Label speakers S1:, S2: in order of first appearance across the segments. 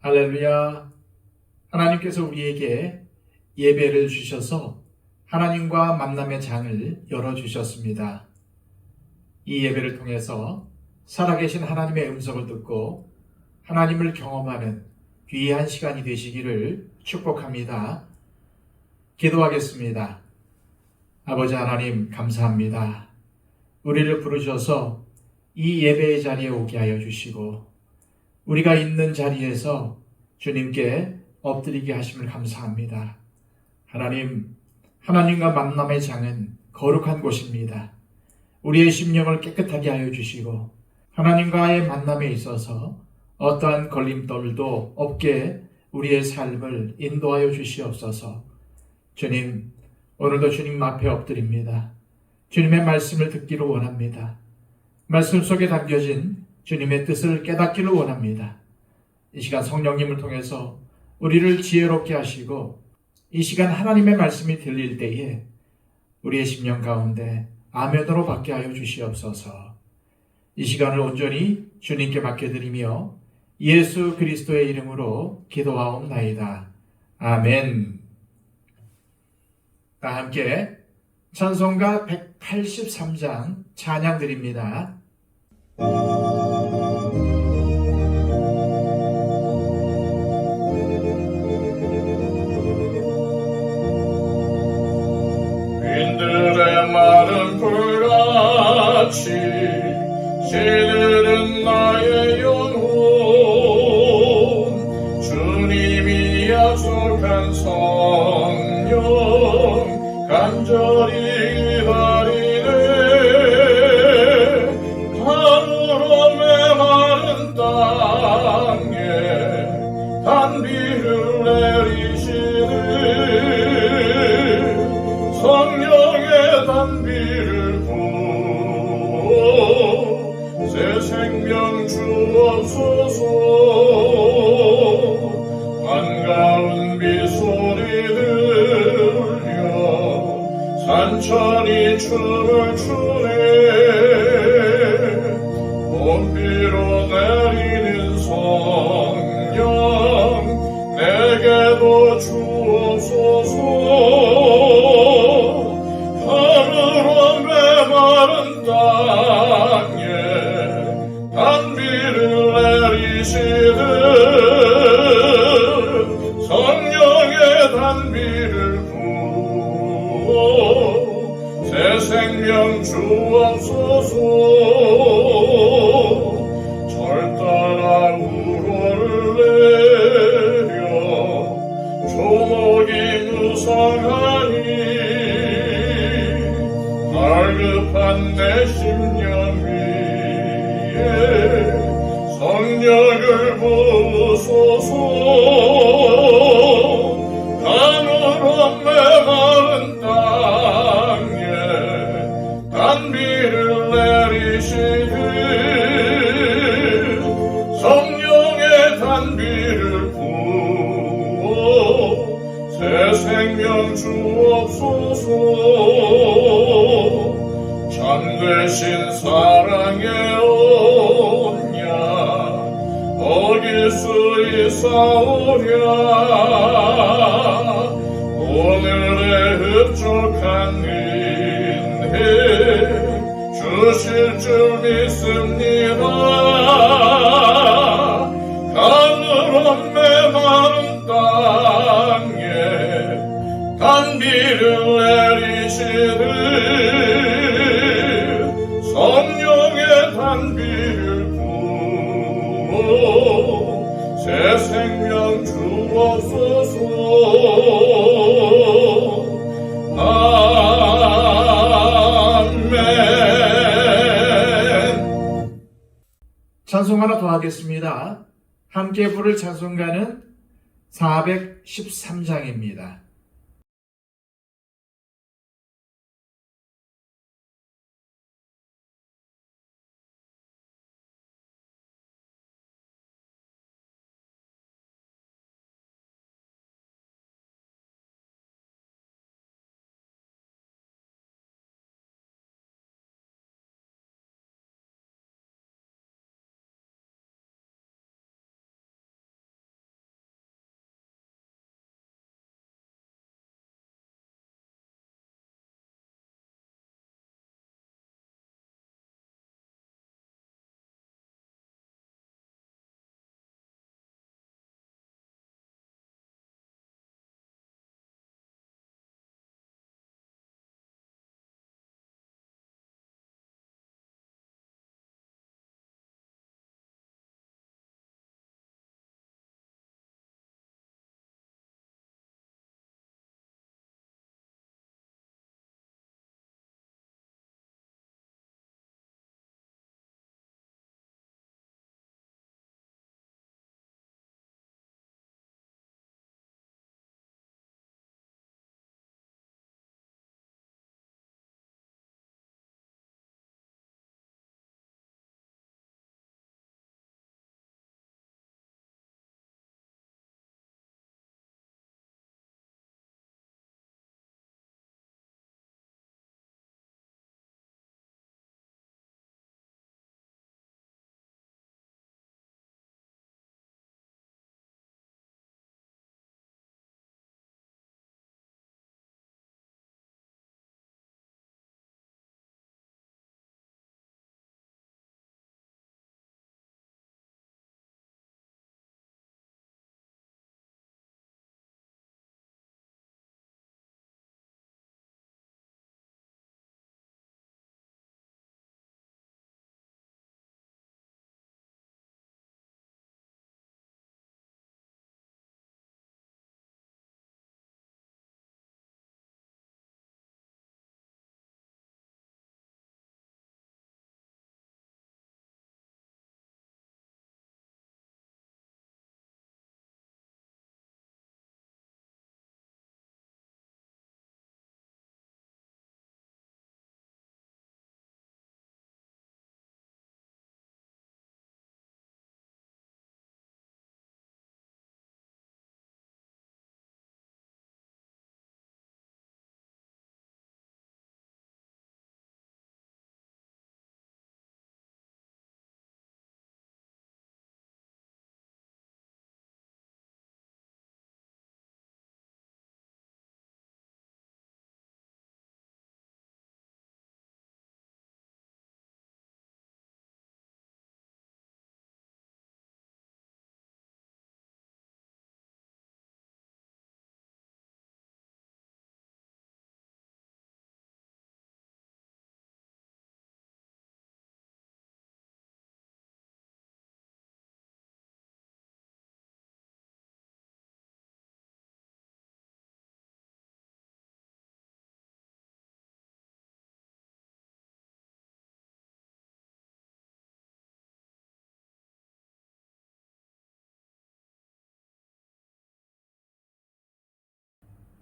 S1: 할렐루야. 하나님께서 우리에게 예배를 주셔서 하나님과 만남의 장을 열어주셨습니다. 이 예배를 통해서 살아계신 하나님의 음성을 듣고 하나님을 경험하는 귀한 시간이 되시기를 축복합니다. 기도하겠습니다. 아버지 하나님 감사합니다. 우리를 부르셔서 이 예배의 자리에 오게 하여 주시고 우리가 있는 자리에서 주님께 엎드리게 하심을 감사합니다. 하나님, 하나님과 만남의 장은 거룩한 곳입니다. 우리의 심령을 깨끗하게 하여 주시고 하나님과의 만남에 있어서 어떠한 걸림돌도 없게 우리의 삶을 인도하여 주시옵소서. 주님, 오늘도 주님 앞에 엎드립니다. 주님의 말씀을 듣기를 원합니다. 말씀 속에 담겨진 주님의 뜻을 깨닫기를 원합니다. 이 시간 성령님을 통해서 우리를 지혜롭게 하시고 이 시간 하나님의 말씀이 들릴 때에 우리의 심령 가운데 아멘으로 받게 하여 주시옵소서. 이 시간을 온전히 주님께 맡겨드리며 예수 그리스도의 이름으로 기도하옵나이다. 아멘. 다 함께 찬송가 183장 찬양 드립니다.
S2: 윈들의 마른 불같이 시들은 나의 영혼 주님이 약속한 성령 간절히 기다리네 가물어 메마른 땅에 단비를 내리시네 성령의 단비를 부어 새 생명 주옵소서 반가운 비소리 들려 산천이 춤을 추네 봄비로 내리는 성령 내게도 주옵소서 하늘로 메마른 땅에 단비를 내리시듯 성령의 단비를 부어 새 생명 주옵소서 절 따라 우로를 내려 조목이 무성하니 갈급한 내 심령 위에 성령을 부으소서 가물어 메마른 땅에 단비를 내리시듯 성령의 단비를 부어 새 생명 주옵소서 참되신 사랑의 온냐 어길 수 있사오랴 오늘의 흡족한 은혜 주실 줄 믿습니다 가물어 메마른 땅에 단비를 내리시듯 성령의 단비를 부어 새 생명 주옵소서 아멘.
S1: 찬송 하나 더 하겠습니다. 함께 부를 찬송가는 413장입니다.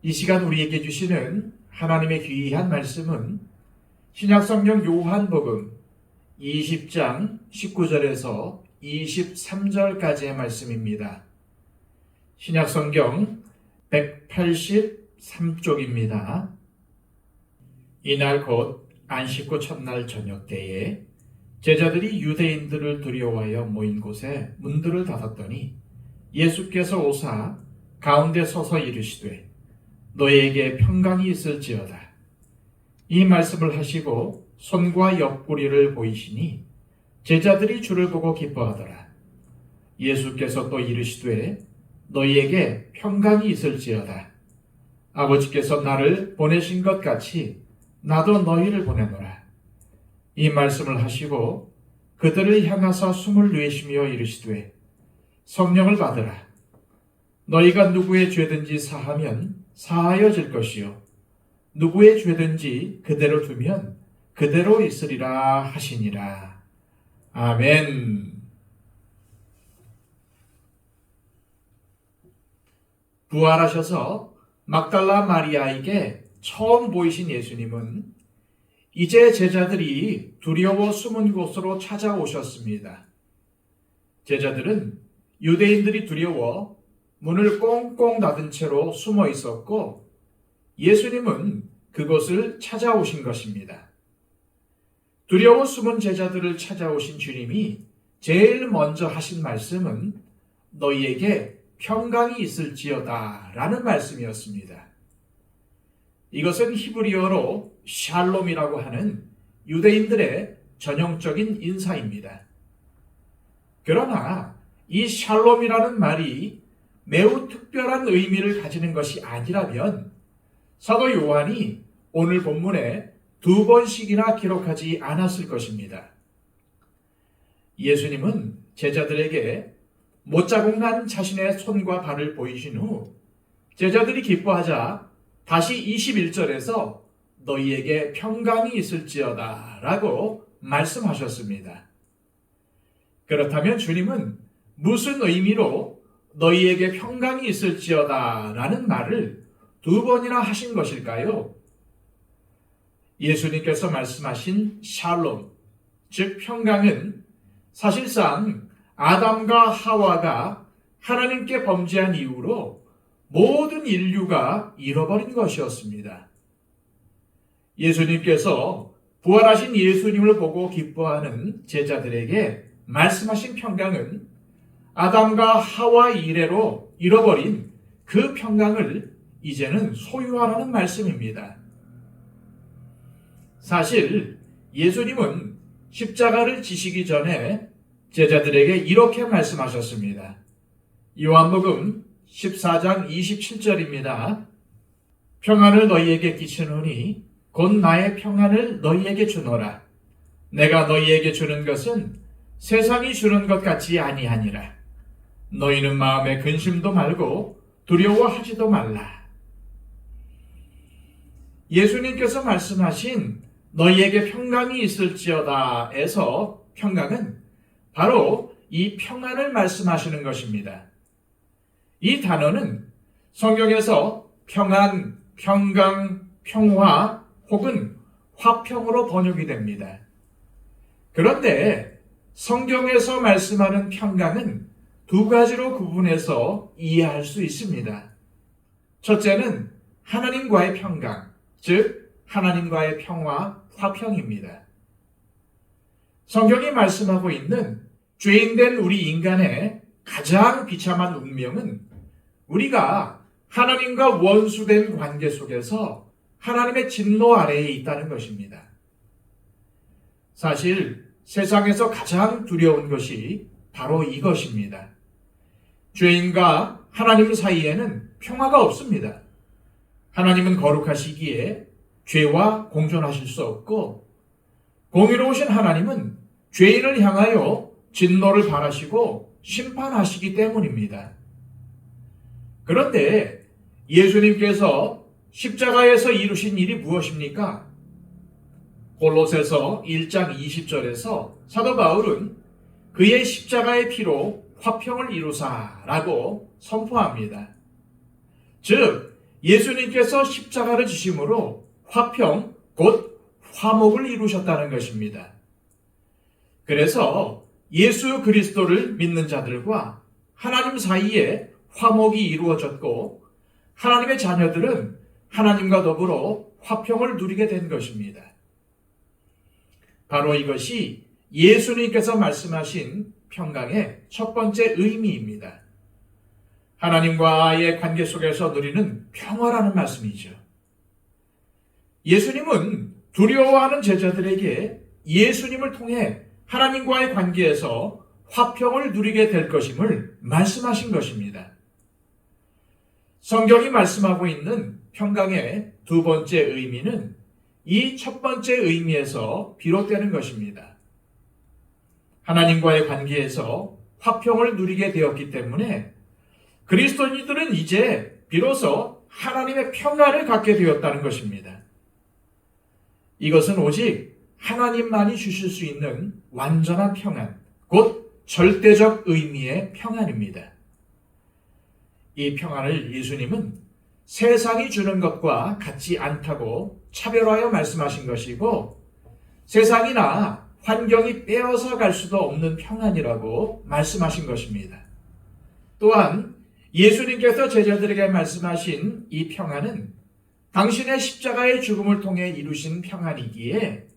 S1: 이 시간 우리에게 주시는 하나님의 귀한 말씀은 신약성경 요한복음 20장 19절에서 23절까지의 말씀입니다. 신약성경 183쪽입니다. 이날 곧 안식 후 첫날 저녁 때에 제자들이 유대인들을 두려워하여 모인 곳에 문들을 닫았더니 예수께서 오사 가운데 서서 이르시되 너희에게 평강이 있을지어다. 이 말씀을 하시고 손과 옆구리를 보이시니 제자들이 주를 보고 기뻐하더라. 예수께서 또 이르시되 너희에게 평강이 있을지어다. 아버지께서 나를 보내신 것 같이 나도 너희를 보내노라. 이 말씀을 하시고 그들을 향하사 숨을 내쉬며 이르시되 성령을 받으라. 너희가 누구의 죄든지 사하면 사하여질 것이요 누구의 죄든지 그대로 두면 그대로 있으리라 하시니라. 아멘. 부활하셔서 막달라 마리아에게 처음 보이신 예수님은 이제 제자들이 두려워 숨은 곳으로 찾아오셨습니다. 제자들은 유대인들이 두려워 문을 꽁꽁 닫은 채로 숨어 있었고 예수님은 그곳을 찾아오신 것입니다. 두려워 숨은 제자들을 찾아오신 주님이 제일 먼저 하신 말씀은 너희에게 평강이 있을지어다 라는 말씀이었습니다. 이것은 히브리어로 샬롬이라고 하는 유대인들의 전형적인 인사입니다. 그러나 이 샬롬이라는 말이 매우 특별한 의미를 가지는 것이 아니라면 사도 요한이 오늘 본문에 2번씩이나 기록하지 않았을 것입니다. 예수님은 제자들에게 못자국 난 자신의 손과 발을 보이신 후 제자들이 기뻐하자 다시 21절에서 너희에게 평강이 있을지어다 라고 말씀하셨습니다. 그렇다면 주님은 무슨 의미로 너희에게 평강이 있을지어다 라는 말을 2번이나 하신 것일까요? 예수님께서 말씀하신 샬롬, 즉 평강은 사실상 아담과 하와가 하나님께 범죄한 이후로 모든 인류가 잃어버린 것이었습니다. 예수님께서 부활하신 예수님을 보고 기뻐하는 제자들에게 말씀하신 평강은 아담과 하와 이래로 잃어버린 그 평강을 이제는 소유하라는 말씀입니다. 사실 예수님은 십자가를 지시기 전에 제자들에게 이렇게 말씀하셨습니다. 요한복음 14장 27절입니다. 평안을 너희에게 끼치노니 곧 나의 평안을 너희에게 주노라. 내가 너희에게 주는 것은 세상이 주는 것 같이 아니하니라. 너희는 마음에 근심도 말고 두려워하지도 말라. 예수님께서 말씀하신 너희에게 평강이 있을지어다에서 평강은 바로 이 평안을 말씀하시는 것입니다. 이 단어는 성경에서 평안, 평강, 평화 혹은 화평으로 번역이 됩니다. 그런데 성경에서 말씀하는 평강은 2가지로 구분해서 이해할 수 있습니다. 첫째는 하나님과의 평강, 즉 하나님과의 평화, 화평입니다. 성경이 말씀하고 있는 죄인된 우리 인간의 가장 비참한 운명은 우리가 하나님과 원수된 관계 속에서 하나님의 진노 아래에 있다는 것입니다. 사실 세상에서 가장 두려운 것이 바로 이것입니다. 죄인과 하나님 사이에는 평화가 없습니다. 하나님은 거룩하시기에 죄와 공존하실 수 없고 공의로우신 하나님은 죄인을 향하여 진노를 바라시고 심판하시기 때문입니다. 그런데 예수님께서 십자가에서 이루신 일이 무엇입니까? 골로새서 1장 20절에서 사도 바울은 그의 십자가의 피로 화평을 이루사라고 선포합니다. 즉 예수님께서 십자가를 지심으로 화평, 곧 화목을 이루셨다는 것입니다. 그래서 예수 그리스도를 믿는 자들과 하나님 사이에 화목이 이루어졌고 하나님의 자녀들은 하나님과 더불어 화평을 누리게 된 것입니다. 바로 이것이 예수님께서 말씀하신 평강의 첫 번째 의미입니다. 하나님과의 관계 속에서 누리는 평화라는 말씀이죠. 예수님은 두려워하는 제자들에게 예수님을 통해 하나님과의 관계에서 화평을 누리게 될 것임을 말씀하신 것입니다. 성경이 말씀하고 있는 평강의 두 번째 의미는 이 첫 번째 의미에서 비롯되는 것입니다. 하나님과의 관계에서 화평을 누리게 되었기 때문에 그리스도인들은 이제 비로소 하나님의 평안을 갖게 되었다는 것입니다. 이것은 오직 하나님만이 주실 수 있는 완전한 평안, 곧 절대적 의미의 평안입니다. 이 평안을 예수님은 세상이 주는 것과 같지 않다고 차별하여 말씀하신 것이고 세상이나 환경이 빼앗아 갈 수도 없는 평안이라고 말씀하신 것입니다. 또한 예수님께서 제자들에게 말씀하신 이 평안은 당신의 십자가의 죽음을 통해 이루신 평안이기에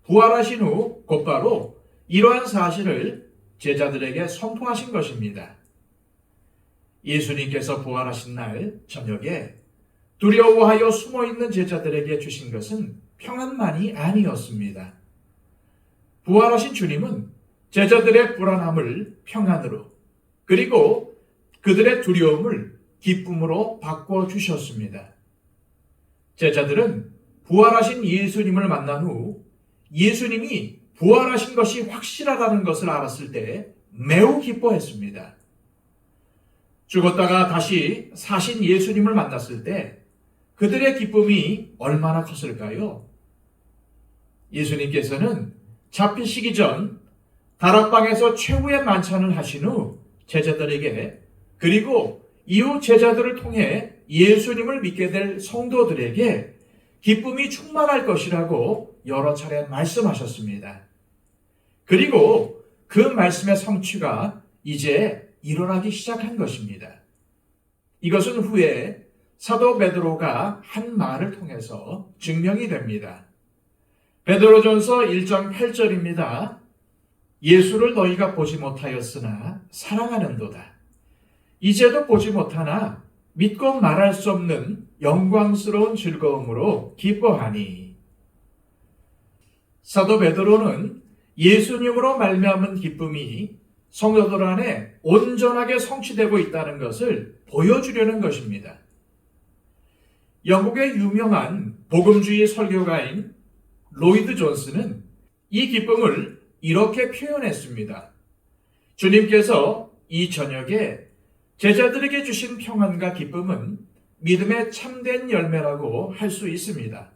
S1: 부활하신 후 곧바로 이러한 사실을 제자들에게 선포하신 것입니다. 예수님께서 부활하신 날 저녁에 두려워하여 숨어있는 제자들에게 주신 것은 평안만이 아니었습니다. 부활하신 주님은 제자들의 불안함을 평안으로 그리고 그들의 두려움을 기쁨으로 바꿔주셨습니다. 제자들은 부활하신 예수님을 만난 후 예수님이 부활하신 것이 확실하다는 것을 알았을 때 매우 기뻐했습니다. 죽었다가 다시 사신 예수님을 만났을 때 그들의 기쁨이 얼마나 컸을까요? 예수님께서는 잡히시기 전 다락방에서 최후의 만찬을 하신 후 제자들에게 그리고 이후 제자들을 통해 예수님을 믿게 될 성도들에게 기쁨이 충만할 것이라고 여러 차례 말씀하셨습니다. 그리고 그 말씀의 성취가 이제 일어나기 시작한 것입니다. 이것은 후에 사도 베드로가 한 말을 통해서 증명이 됩니다. 베드로전서 1장 8절입니다. 예수를 너희가 보지 못하였으나 사랑하는도다. 이제도 보지 못하나 믿고 말할 수 없는 영광스러운 즐거움으로 기뻐하니. 사도 베드로는 예수님으로 말미암은 기쁨이 성도들 안에 온전하게 성취되고 있다는 것을 보여주려는 것입니다. 영국의 유명한 복음주의 설교가인 로이드 존스는 이 기쁨을 이렇게 표현했습니다. 주님께서 이 저녁에 제자들에게 주신 평안과 기쁨은 믿음의 참된 열매라고 할 수 있습니다.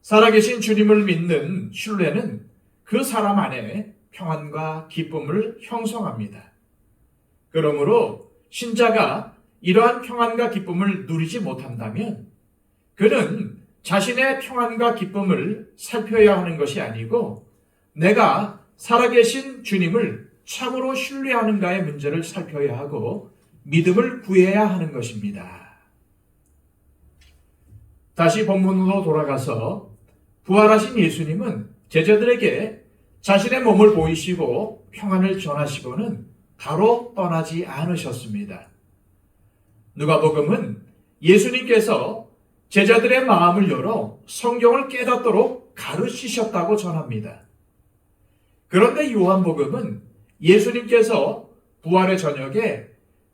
S1: 살아계신 주님을 믿는 신뢰는 그 사람 안에 평안과 기쁨을 형성합니다. 그러므로 신자가 이러한 평안과 기쁨을 누리지 못한다면 그는 자신의 평안과 기쁨을 살펴야 하는 것이 아니고 내가 살아계신 주님을 참으로 신뢰하는가의 문제를 살펴야 하고 믿음을 구해야 하는 것입니다. 다시 본문으로 돌아가서 부활하신 예수님은 제자들에게 자신의 몸을 보이시고 평안을 전하시고는 바로 떠나지 않으셨습니다. 누가복음은 예수님께서 제자들의 마음을 열어 성경을 깨닫도록 가르치셨다고 전합니다. 그런데 요한복음은 예수님께서 부활의 저녁에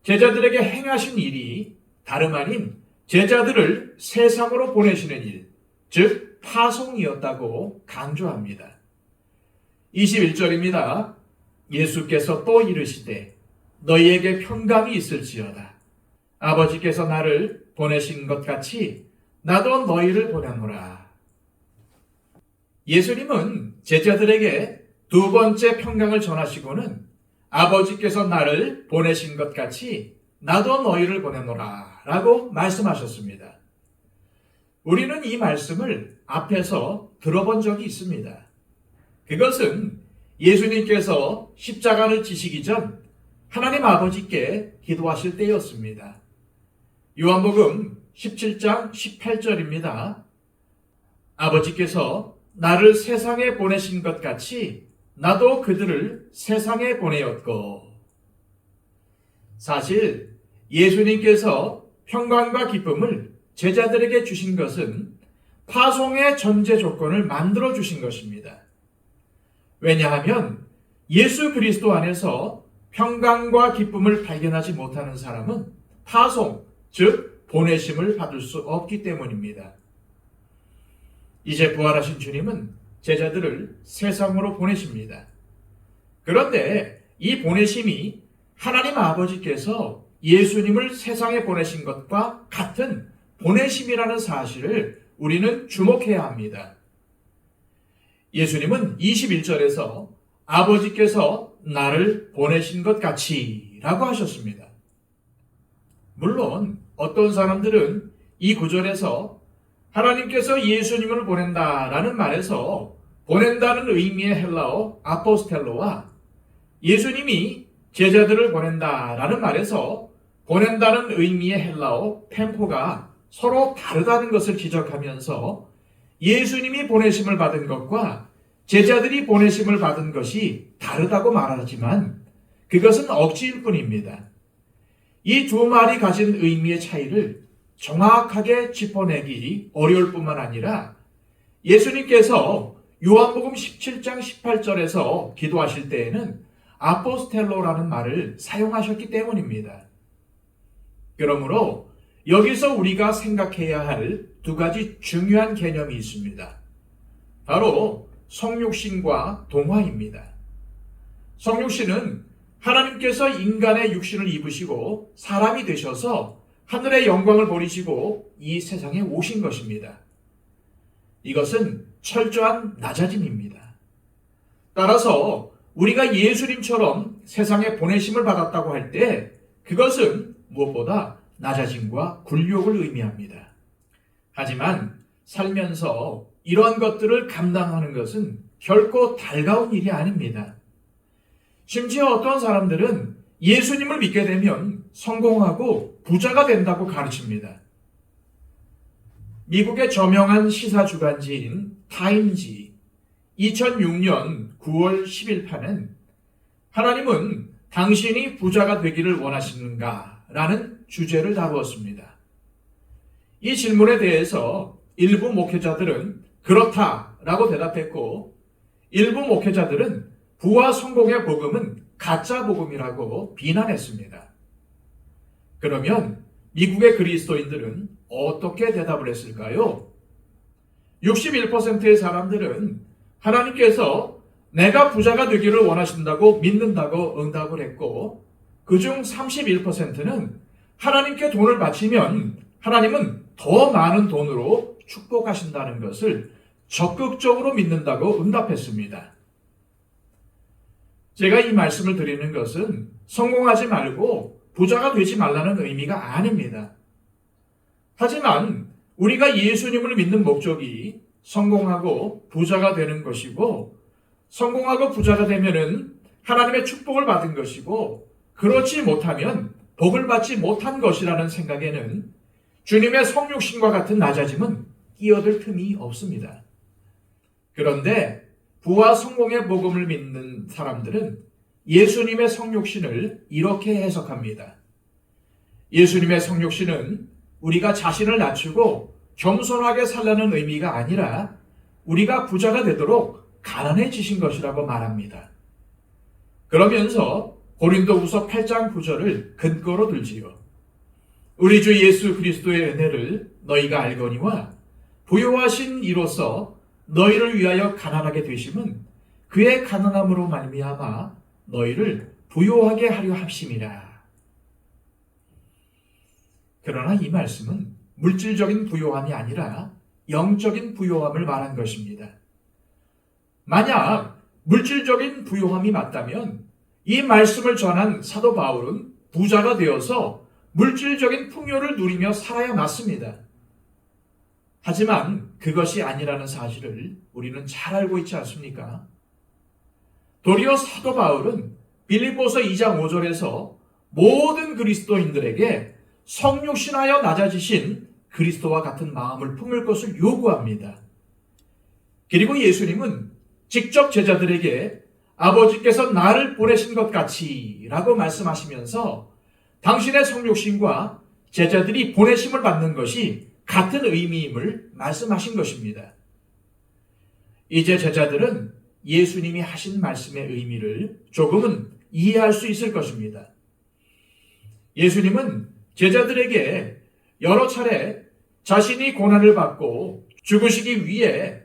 S1: 제자들에게 행하신 일이 다름 아닌 제자들을 세상으로 보내시는 일, 즉 파송이었다고 강조합니다. 21절입니다. 예수께서 또 이르시되 너희에게 평강이 있을지어다. 아버지께서 나를 보내신 것 같이 나도 너희를 보내노라. 예수님은 제자들에게 두 번째 평강을 전하시고는 아버지께서 나를 보내신 것 같이 나도 너희를 보내노라 라고 말씀하셨습니다. 우리는 이 말씀을 앞에서 들어본 적이 있습니다. 그것은 예수님께서 십자가를 지시기 전 하나님 아버지께 기도하실 때였습니다. 요한복음 17장 18절입니다. 아버지께서 나를 세상에 보내신 것 같이 나도 그들을 세상에 보내었고. 사실 예수님께서 평강과 기쁨을 제자들에게 주신 것은 파송의 전제 조건을 만들어 주신 것입니다. 왜냐하면 예수 그리스도 안에서 평강과 기쁨을 발견하지 못하는 사람은 파송, 즉 보내심을 받을 수 없기 때문입니다. 이제 부활하신 주님은 제자들을 세상으로 보내십니다. 그런데 이 보내심이 하나님 아버지께서 예수님을 세상에 보내신 것과 같은 보내심이라는 사실을 우리는 주목해야 합니다. 예수님은 21절에서 아버지께서 나를 보내신 것 같이 라고 하셨습니다. 물론 어떤 사람들은 이 구절에서 하나님께서 예수님을 보낸다라는 말에서 보낸다는 의미의 헬라어 아포스텔로와 예수님이 제자들을 보낸다라는 말에서 보낸다는 의미의 헬라어 템포가 서로 다르다는 것을 지적하면서 예수님이 보내심을 받은 것과 제자들이 보내심을 받은 것이 다르다고 말하지만 그것은 억지일 뿐입니다. 이 두 말이 가진 의미의 차이를 정확하게 짚어내기 어려울 뿐만 아니라 예수님께서 요한복음 17장 18절에서 기도하실 때에는 아포스텔로라는 말을 사용하셨기 때문입니다. 그러므로 여기서 우리가 생각해야 할 두 가지 중요한 개념이 있습니다. 바로 성육신과 동화입니다. 성육신은 하나님께서 인간의 육신을 입으시고 사람이 되셔서 하늘의 영광을 버리시고 이 세상에 오신 것입니다. 이것은 철저한 낮아짐입니다. 따라서 우리가 예수님처럼 세상에 보내심을 받았다고 할 때 그것은 무엇보다 낮아짐과 굴욕을 의미합니다. 하지만 살면서 이러한 것들을 감당하는 것은 결코 달가운 일이 아닙니다. 심지어 어떤 사람들은 예수님을 믿게 되면 성공하고 부자가 된다고 가르칩니다. 미국의 저명한 시사주간지인 타임지 2006년 9월 10일판은 하나님은 당신이 부자가 되기를 원하시는가? 라는 주제를 다루었습니다. 이 질문에 대해서 일부 목회자들은 그렇다라고 대답했고 일부 목회자들은 부와 성공의 복음은 가짜 복음이라고 비난했습니다. 그러면 미국의 그리스도인들은 어떻게 대답을 했을까요? 61%의 사람들은 하나님께서 내가 부자가 되기를 원하신다고 믿는다고 응답을 했고 그중 31%는 하나님께 돈을 바치면 하나님은 더 많은 돈으로 축복하신다는 것을 적극적으로 믿는다고 응답했습니다. 제가 이 말씀을 드리는 것은 성공하지 말고 부자가 되지 말라는 의미가 아닙니다. 하지만 우리가 예수님을 믿는 목적이 성공하고 부자가 되는 것이고 성공하고 부자가 되면은 하나님의 축복을 받은 것이고 그렇지 못하면 복을 받지 못한 것이라는 생각에는 주님의 성육신과 같은 낮아짐은 끼어들 틈이 없습니다. 그런데 부와 성공의 복음을 믿는 사람들은 예수님의 성육신을 이렇게 해석합니다. 예수님의 성육신은 우리가 자신을 낮추고 겸손하게 살라는 의미가 아니라 우리가 부자가 되도록 가난해지신 것이라고 말합니다. 그러면서 고린도후서 8장 9절을 근거로 들지요. 우리 주 예수 그리스도의 은혜를 너희가 알거니와 부요하신 이로써 너희를 위하여 가난하게 되심은 그의 가난함으로 말미암아 너희를 부요하게 하려 합심이라. 그러나 이 말씀은 물질적인 부요함이 아니라 영적인 부요함을 말한 것입니다. 만약 물질적인 부요함이 맞다면 이 말씀을 전한 사도 바울은 부자가 되어서 물질적인 풍요를 누리며 살아야 맞습니다. 하지만 그것이 아니라는 사실을 우리는 잘 알고 있지 않습니까? 도리어 사도 바울은 빌립보서 2장 5절에서 모든 그리스도인들에게 성육신하여 낮아지신 그리스도와 같은 마음을 품을 것을 요구합니다. 그리고 예수님은 직접 제자들에게 아버지께서 나를 보내신 것 같이 라고 말씀하시면서 당신의 성육신과 제자들이 보내심을 받는 것이 같은 의미임을 말씀하신 것입니다. 이제 제자들은 예수님이 하신 말씀의 의미를 조금은 이해할 수 있을 것입니다. 예수님은 제자들에게 여러 차례 자신이 고난을 받고 죽으시기 위해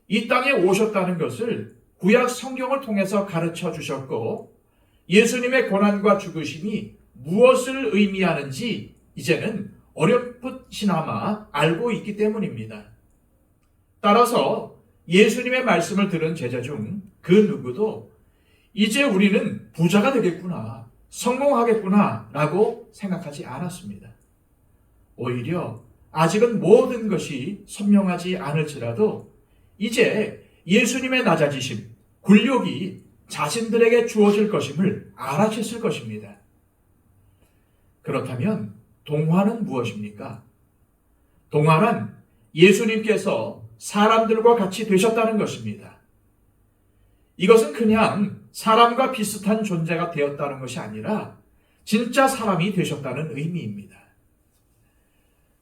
S1: 이 땅에 오셨다는 것을 구약 성경을 통해서 가르쳐 주셨고, 예수님의 고난과 죽으심이 무엇을 의미하는지 이제는 어렴풋이나마 알고 있기 때문입니다. 따라서 예수님의 말씀을 들은 제자 중 그 누구도 이제 우리는 부자가 되겠구나, 성공하겠구나 라고 생각하지 않았습니다. 오히려 아직은 모든 것이 선명하지 않을지라도 이제 예수님의 낮아지심, 굴욕이 자신들에게 주어질 것임을 알아챘을 것입니다. 그렇다면 동화는 무엇입니까? 동화란 예수님께서 사람들과 같이 되셨다는 것입니다. 이것은 그냥 사람과 비슷한 존재가 되었다는 것이 아니라 진짜 사람이 되셨다는 의미입니다.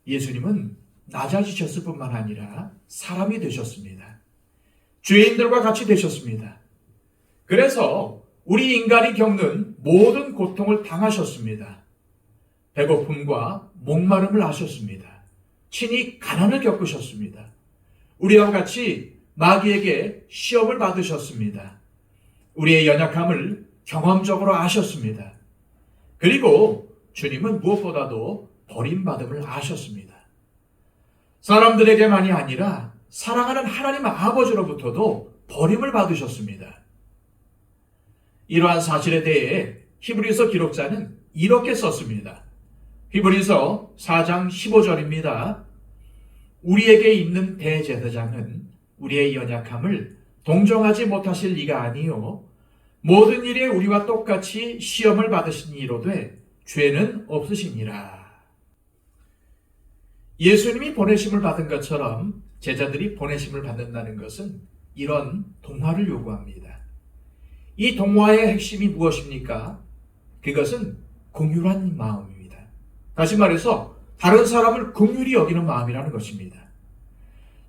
S1: 예수님은 낮아지셨을 뿐만 아니라 사람이 되셨습니다. 죄인들과 같이 되셨습니다. 그래서 우리 인간이 겪는 모든 고통을 당하셨습니다. 배고픔과 목마름을 하셨습니다. 친히 가난을 겪으셨습니다. 우리와 같이 마귀에게 시험을 받으셨습니다. 우리의 연약함을 경험적으로 아셨습니다. 그리고 주님은 무엇보다도 버림받음을 아셨습니다. 사람들에게만이 아니라 사랑하는 하나님 아버지로부터도 버림을 받으셨습니다. 이러한 사실에 대해 히브리서 기록자는 이렇게 썼습니다. 히브리서 4장 15절입니다. 우리에게 있는 대제사장은 우리의 연약함을 동정하지 못하실 리가 아니요 모든 일에 우리와 똑같이 시험을 받으신 이로되 죄는 없으시니라. 예수님이 보내심을 받은 것처럼 제자들이 보내심을 받는다는 것은 이런 동화를 요구합니다. 이 동화의 핵심이 무엇입니까? 그것은 긍휼한 마음입니다. 다시 말해서 다른 사람을 긍휼히 여기는 마음이라는 것입니다.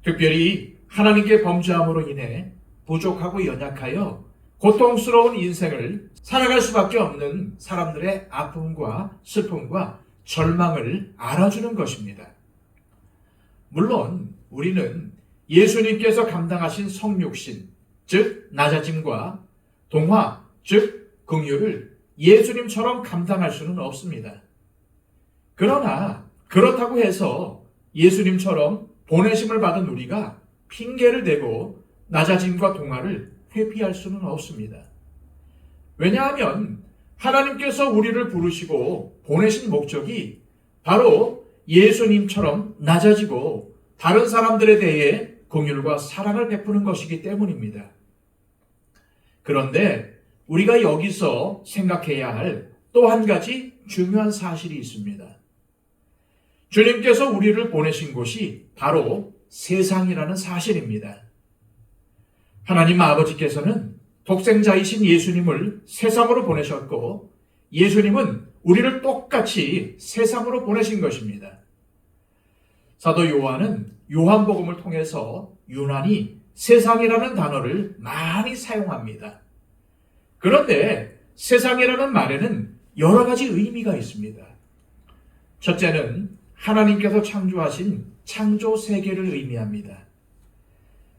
S1: 특별히 하나님께 범죄함으로 인해 부족하고 연약하여 고통스러운 인생을 살아갈 수밖에 없는 사람들의 아픔과 슬픔과 절망을 알아주는 것입니다. 물론 우리는 예수님께서 감당하신 성육신, 즉 낮아짐과 동화, 즉 긍휼을 예수님처럼 감당할 수는 없습니다. 그러나 그렇다고 해서 예수님처럼 보내심을 받은 우리가 핑계를 대고 낮아짐과 동화를 회피할 수는 없습니다. 왜냐하면 하나님께서 우리를 부르시고 보내신 목적이 바로 예수님처럼 낮아지고 다른 사람들에 대해 긍휼과 사랑을 베푸는 것이기 때문입니다. 그런데 우리가 여기서 생각해야 할 또 한 가지 중요한 사실이 있습니다. 주님께서 우리를 보내신 곳이 바로 세상이라는 사실입니다. 하나님 아버지께서는 독생자이신 예수님을 세상으로 보내셨고 예수님은 우리를 똑같이 세상으로 보내신 것입니다. 사도 요한은 요한복음을 통해서 유난히 세상이라는 단어를 많이 사용합니다. 그런데 세상이라는 말에는 여러 가지 의미가 있습니다. 첫째는 하나님께서 창조하신 창조 세계를 의미합니다.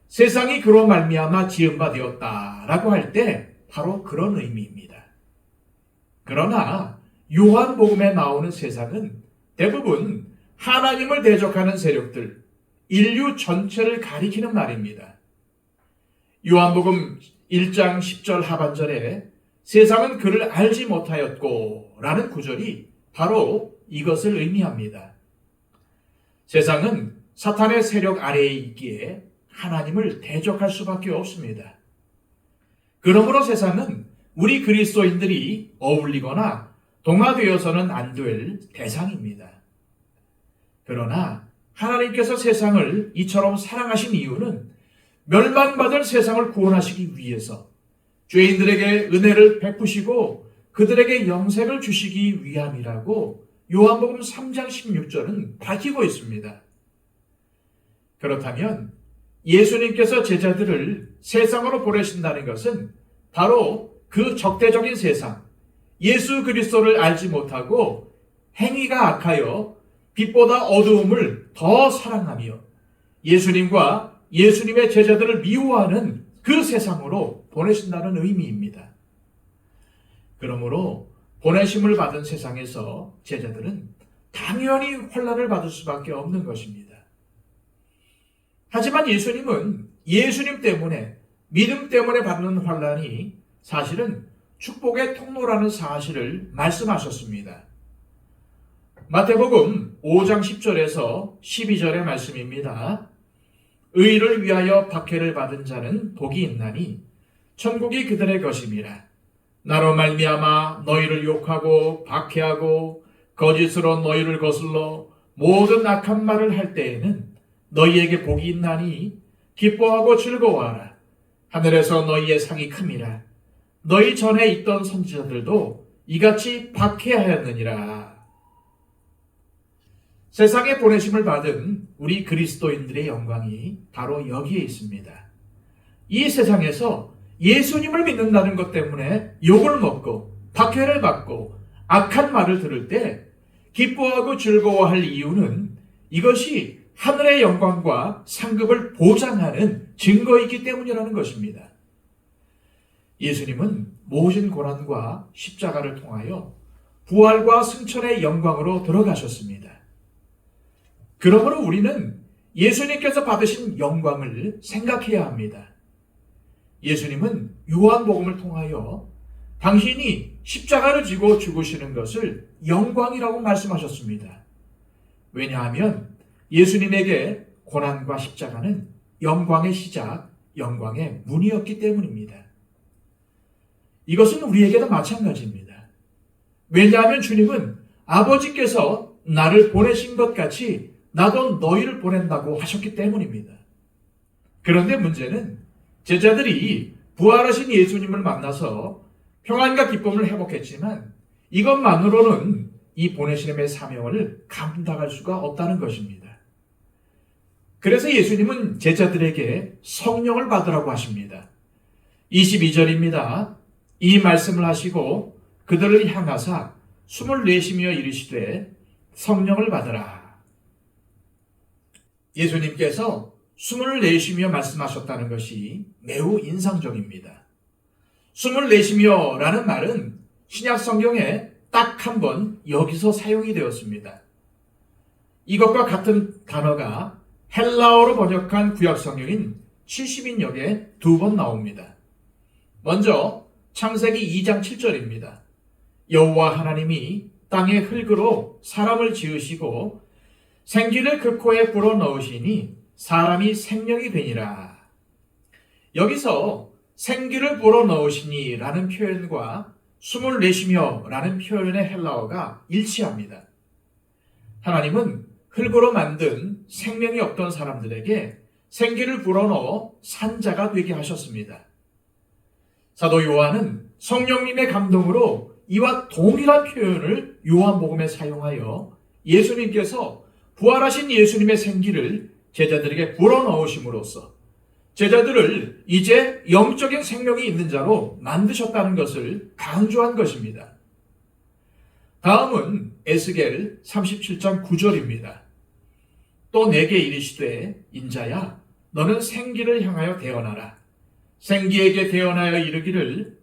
S1: 세상이 그로 말미암아 지은 바 되었다라고 할 때 바로 그런 의미입니다. 그러나 요한복음에 나오는 세상은 대부분 하나님을 대적하는 세력들, 인류 전체를 가리키는 말입니다. 요한복음 1장 10절 하반절에 세상은 그를 알지 못하였고 라는 구절이 바로 이것을 의미합니다. 세상은 사탄의 세력 아래에 있기에 하나님을 대적할 수밖에 없습니다. 그러므로 세상은 우리 그리스도인들이 어울리거나 동화되어서는 안 될 대상입니다. 그러나 하나님께서 세상을 이처럼 사랑하신 이유는 멸망받을 세상을 구원하시기 위해서 죄인들에게 은혜를 베푸시고 그들에게 영생을 주시기 위함이라고 요한복음 3장 16절은 밝히고 있습니다. 그렇다면 예수님께서 제자들을 세상으로 보내신다는 것은 바로 그 적대적인 세상, 예수 그리스도를 알지 못하고 행위가 악하여 빛보다 어두움을 더 사랑하며 예수님과 예수님의 제자들을 미워하는 그 세상으로 보내신다는 의미입니다. 그러므로 보내심을 받은 세상에서 제자들은 당연히 혼란을 받을 수밖에 없는 것입니다. 하지만 예수님은 예수님 때문에, 믿음 때문에 받는 혼란이 사실은 축복의 통로라는 사실을 말씀하셨습니다. 마태복음 5장 10절에서 12절의 말씀입니다. 의를 위하여 박해를 받은 자는 복이 있나니 천국이 그들의 것임이라. 나로 말미암아 너희를 욕하고 박해하고 거짓으로 너희를 거슬러 모든 악한 말을 할 때에는 너희에게 복이 있나니 기뻐하고 즐거워하라. 하늘에서 너희의 상이 큼이라. 너희 전에 있던 선지자들도 이같이 박해하였느니라. 세상에 보내심을 받은 우리 그리스도인들의 영광이 바로 여기에 있습니다. 이 세상에서 예수님을 믿는다는 것 때문에 욕을 먹고 박해를 받고 악한 말을 들을 때 기뻐하고 즐거워할 이유는 이것이 하늘의 영광과 상급을 보장하는 증거이기 때문이라는 것입니다. 예수님은 모진 고난과 십자가를 통하여 부활과 승천의 영광으로 들어가셨습니다. 그러므로 우리는 예수님께서 받으신 영광을 생각해야 합니다. 예수님은 요한복음을 통하여 당신이 십자가를 지고 죽으시는 것을 영광이라고 말씀하셨습니다. 왜냐하면 예수님에게 고난과 십자가는 영광의 시작, 영광의 문이었기 때문입니다. 이것은 우리에게도 마찬가지입니다. 왜냐하면 주님은 아버지께서 나를 보내신 것 같이 나도 너희를 보낸다고 하셨기 때문입니다. 그런데 문제는 제자들이 부활하신 예수님을 만나서 평안과 기쁨을 회복했지만 이것만으로는 이 보내심의 사명을 감당할 수가 없다는 것입니다. 그래서 예수님은 제자들에게 성령을 받으라고 하십니다. 22절입니다. 이 말씀을 하시고 그들을 향하사 숨을 내쉬며 이르시되 성령을 받으라. 예수님께서 숨을 내쉬며 말씀하셨다는 것이 매우 인상적입니다. 숨을 내쉬며 라는 말은 신약 성경에 딱 한 번 여기서 사용이 되었습니다. 이것과 같은 단어가 헬라어로 번역한 구약 성경인 70인역에 2번 나옵니다. 먼저 창세기 2장 7절입니다. 여호와 하나님이 땅의 흙으로 사람을 지으시고 생기를 그 코에 불어넣으시니 사람이 생명이 되니라. 여기서 생기를 불어넣으시니 라는 표현과 숨을 내쉬며 라는 표현의 헬라어가 일치합니다. 하나님은 흙으로 만든 생명이 없던 사람들에게 생기를 불어넣어 산자가 되게 하셨습니다. 사도 요한은 성령님의 감동으로 이와 동일한 표현을 요한복음에 사용하여 예수님께서 부활하신 예수님의 생기를 제자들에게 불어넣으심으로써 제자들을 이제 영적인 생명이 있는 자로 만드셨다는 것을 강조한 것입니다. 다음은 에스겔 37장 9절입니다. 또 내게 이르시되 인자야 너는 생기를 향하여 대언하라. 생기에게 대언하여 이르기를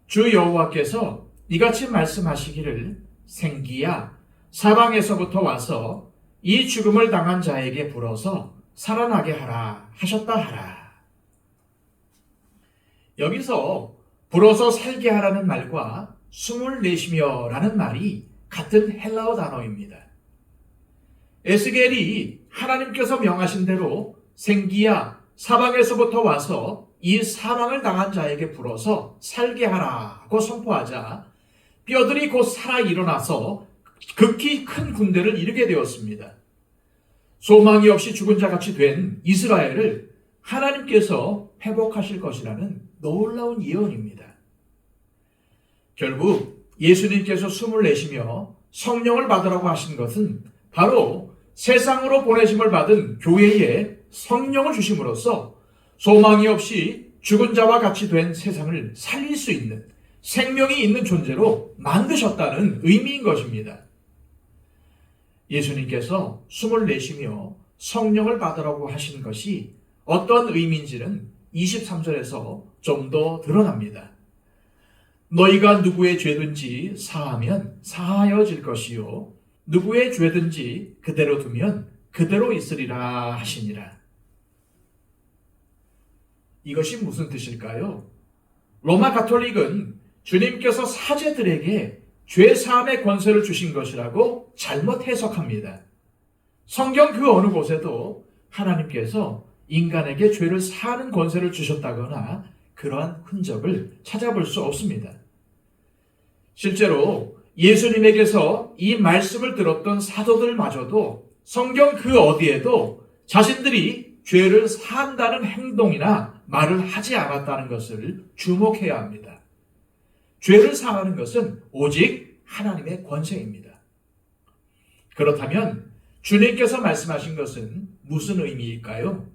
S1: 주 여호와께서 이같이 말씀하시기를 생기야 사방에서부터 와서 이 죽음을 당한 자에게 불어서 살아나게 하라 하셨다 하라. 여기서 불어서 살게 하라는 말과 숨을 내쉬며 라는 말이 같은 헬라어 단어입니다. 에스겔이 하나님께서 명하신 대로 생기야 사방에서부터 와서 이 사망을 당한 자에게 불어서 살게 하라고 선포하자 뼈들이 곧 살아 일어나서 극히 큰 군대를 이루게 되었습니다. 소망이 없이 죽은 자같이 된 이스라엘을 하나님께서 회복하실 것이라는 놀라운 예언입니다. 결국 예수님께서 숨을 내쉬며 성령을 받으라고 하신 것은 바로 세상으로 보내심을 받은 교회에 성령을 주심으로써 소망이 없이 죽은 자와 같이 된 세상을 살릴 수 있는 생명이 있는 존재로 만드셨다는 의미인 것입니다. 예수님께서 숨을 내쉬며 성령을 받으라고 하신 것이 어떤 의미인지는 23절에서 좀 더 드러납니다. 너희가 누구의 죄든지 사하면 사하여질 것이요 누구의 죄든지 그대로 두면 그대로 있으리라 하시니라. 이것이 무슨 뜻일까요? 로마 가톨릭은 주님께서 사제들에게 죄사함의 권세를 주신 것이라고 잘못 해석합니다. 성경 그 어느 곳에도 하나님께서 인간에게 죄를 사하는 권세를 주셨다거나 그러한 흔적을 찾아볼 수 없습니다. 실제로 예수님에게서 이 말씀을 들었던 사도들마저도 성경 그 어디에도 자신들이 죄를 사한다는 행동이나 말을 하지 않았다는 것을 주목해야 합니다. 죄를 사하는 것은 오직 하나님의 권세입니다. 그렇다면 주님께서 말씀하신 것은 무슨 의미일까요?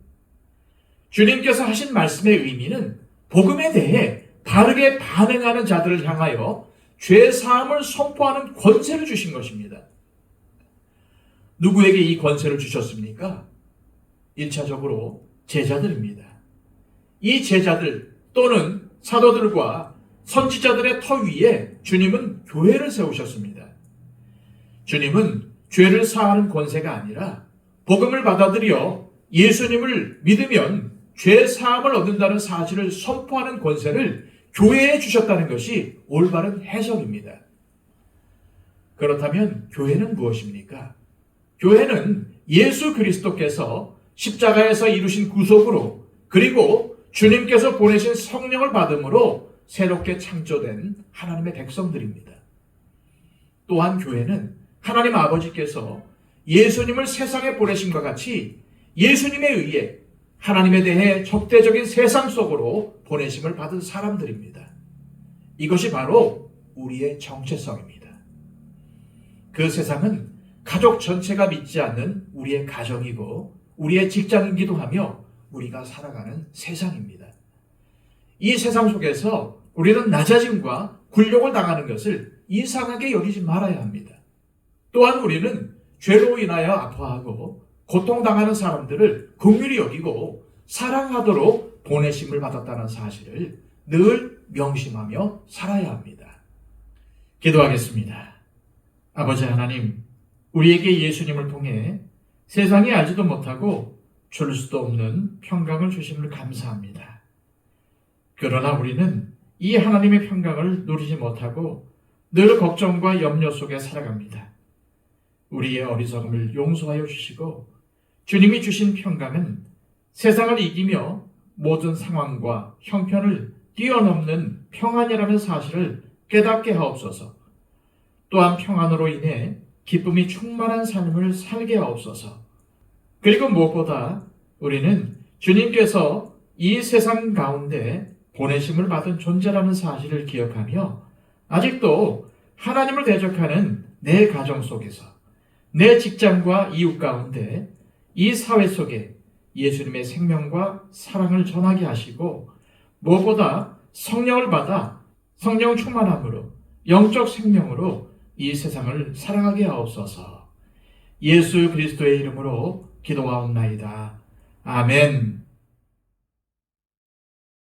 S1: 주님께서 하신 말씀의 의미는 복음에 대해 바르게 반응하는 자들을 향하여 죄사함을 선포하는 권세를 주신 것입니다. 누구에게 이 권세를 주셨습니까? 1차적으로 제자들입니다. 이 제자들 또는 사도들과 선지자들의 터 위에 주님은 교회를 세우셨습니다. 주님은 죄를 사하는 권세가 아니라 복음을 받아들여 예수님을 믿으면 죄 사함을 얻는다는 사실을 선포하는 권세를 교회에 주셨다는 것이 올바른 해석입니다. 그렇다면 교회는 무엇입니까? 교회는 예수 그리스도께서 십자가에서 이루신 구속으로 그리고 주님께서 보내신 성령을 받음으로 새롭게 창조된 하나님의 백성들입니다. 또한 교회는 하나님 아버지께서 예수님을 세상에 보내심과 같이 예수님에 의해 하나님에 대해 적대적인 세상 속으로 보내심을 받은 사람들입니다. 이것이 바로 우리의 정체성입니다. 그 세상은 가족 전체가 믿지 않는 우리의 가정이고 우리의 직장이기도 하며 우리가 살아가는 세상입니다. 이 세상 속에서 우리는 낮아짐과 굴욕을 당하는 것을 이상하게 여기지 말아야 합니다. 또한 우리는 죄로 인하여 아파하고 고통당하는 사람들을 긍휼히 여기고 사랑하도록 보내심을 받았다는 사실을 늘 명심하며 살아야 합니다. 기도하겠습니다. 아버지 하나님, 우리에게 예수님을 통해 세상이 알지도 못하고 줄 수도 없는 평강을 주심을 감사합니다. 그러나 우리는 이 하나님의 평강을 누리지 못하고 늘 걱정과 염려 속에 살아갑니다. 우리의 어리석음을 용서하여 주시고 주님이 주신 평강은 세상을 이기며 모든 상황과 형편을 뛰어넘는 평안이라는 사실을 깨닫게 하옵소서. 또한 평안으로 인해 기쁨이 충만한 삶을 살게 하옵소서. 그리고 무엇보다 우리는 주님께서 이 세상 가운데 보내심을 받은 존재라는 사실을 기억하며 아직도 하나님을 대적하는 내 가정 속에서 내 직장과 이웃 가운데 이 사회 속에 예수님의 생명과 사랑을 전하게 하시고 무엇보다 성령을 받아 성령 충만함으로 영적 생명으로 이 세상을 사랑하게 하옵소서. 예수 그리스도의 이름으로 기도하옵나이다. 아멘.